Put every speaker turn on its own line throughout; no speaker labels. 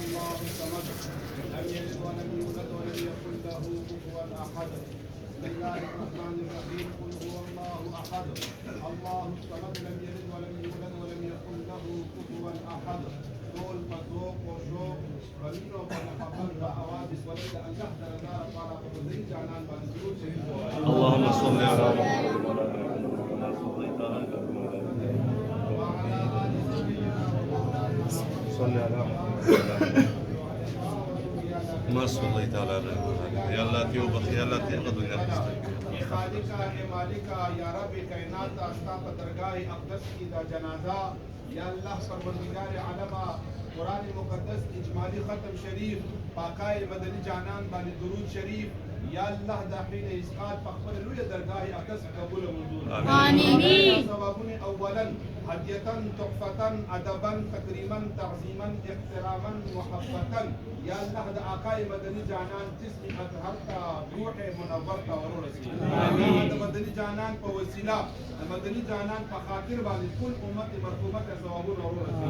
الله الصمد لم يلد ولم يولد ولم يكن له كفوا احد. بسم الله الرحمن الرحيم. قل هو الله احد الله الصمد لم يلد ولم يولد ولم يكن له كفوا احد. ټول په ذوق او شوق په مینه او په محبت په اوادس ولید الله تعالی لپاره په دې جانان باندې درود شریف ووایي.
اللهم صل على صل على ما صليت على يا الله توبخ يا الله تغض
خالقا مالکا یا رب کائنات استا په درگاه اقدس کی دا جنازہ یا الله پروردگار عالم قرآن مقدس اجمالی ختم شریف پاکای مدنی جانان باندې درود شریف یا الله داخل اسقاط په خپل لوی درگاه اقدس قبول منظور
آمین.
ثوابونه اولا هدیه تحفه ادبا تکریما تعظیما احتراما محبتا یا الله د آقای مدنی جانان جسم اطهر تا روح منور تا ورسي آمین. د مدنی جانان په وسیله د مدنی جانان په خاطر باندې ټول امت مرحومه ته ثوابونه ورسي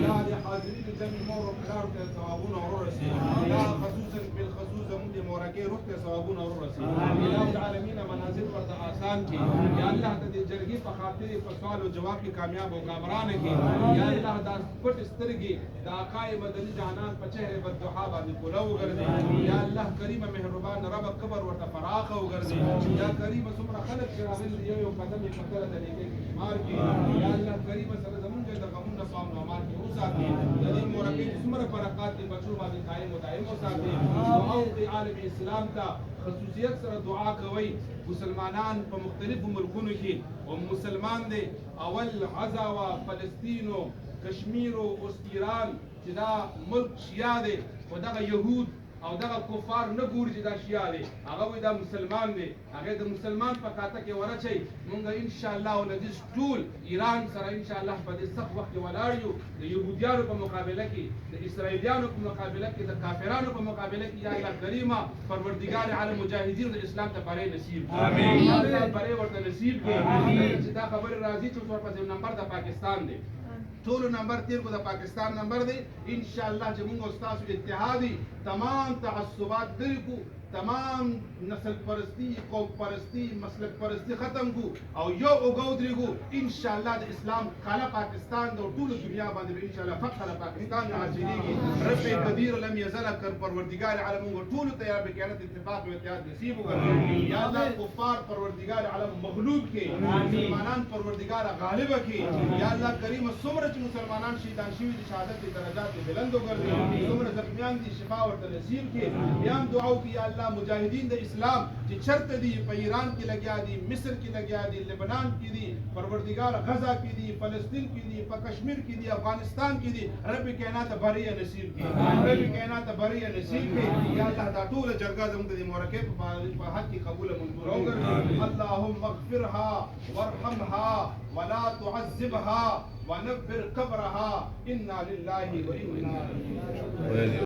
یا د حاضرین جمع مور او پلار ته ثوابونه ورسي یا خصوصا بالخصوص زموږ د مورکه روح ته ثوابونه ورسي الہ العالمین منازل ورته آسان کی یا الله د جرګي په خاطر په سوال او جواب کې کامیاب او کامران کی یا الله د پټ سترګي د آقای مدنی جانان په چهره بددعا باندې کولاو ګرځي یا الله کریم مهربان رب قبر ورته فراخ او ګرځي یا کریم څومره خلک چې راغلي یو قدم یې پکړه د لیکي مار کی یا الله کریم سره زمونږ د غمونو صام نماز کې اوساتي د دې مورکه څومره برکات دې بچو باندې قائم او دائم اوساتي او د عالم اسلام ته خصوصیت سره دعا کوي مسلمانان په مختلفو ملکونو کې او مسلمان دي اول غزا و فلسطین او کشمیر او ایران چې دا ملک شیعه دی او دغه یهود او دغه کفار نه ګوري چې دا شیعه دی هغه وایي دا مسلمان دی هغه د مسلمان په کاته کې ورچي مونږ ان شاء الله ولدیس ټول ایران سره ان شاء الله په دې سخت وخت ولاړ یو د یهودیانو په مقابله کې د اسرائیلیانو په مقابله کې د کافرانو په مقابله کې یا الله کریمه پروردگار عالم مجاهدین د اسلام ته بری نصیب
آمین.
الله بری ورته نصیب کړي چې دا خبر راځي چې ورپسې نمبر د پاکستان دی ټول نمبر تیر کو د پاکستان نمبر دی ان شاء الله چې موږ استاد اتحادی تمام تعصبات لري کو تمام نسل پرستی قوم پرستی مسلک پرستی ختم کو او یو وګودري کو ان شاء الله د اسلام کاله پاکستان د ټول دنیا باندې ان شاء الله فخر پاکستان حاصلېږي رب قدیر لم يزل کر پروردگار عالم ټول تیار به کېنت اتفاق او اتحاد نصیب وګرځي یا الله کفار پروردگار عالم مغلوب کې مسلمانان پروردگار غالب کې یا الله کریم څومره چې مسلمانان شهیدان شوي دي شهادت درجات بلند وګرځي څومره زخمیان دي شفا ورته نصیب کې بیا هم دعا وکړي یا الله مجاهدین د اسلام چې چرته دي په ایران کې لګیا دي مصر کې لګیا دي لبنان کې دي پروردگار غزا کې دي فلسطین کې دي په کشمیر کې دي افغانستان کې دي رب کائنات بری نصیب کې رب کائنات بری نصیب کې یا الله دا ټول جرګه زموږ د مورکه په حق کې قبول منظور وګرځي اللهم اغفرها وارحمها ولا تعذبها ونبر قبرها انا لله وانا اليه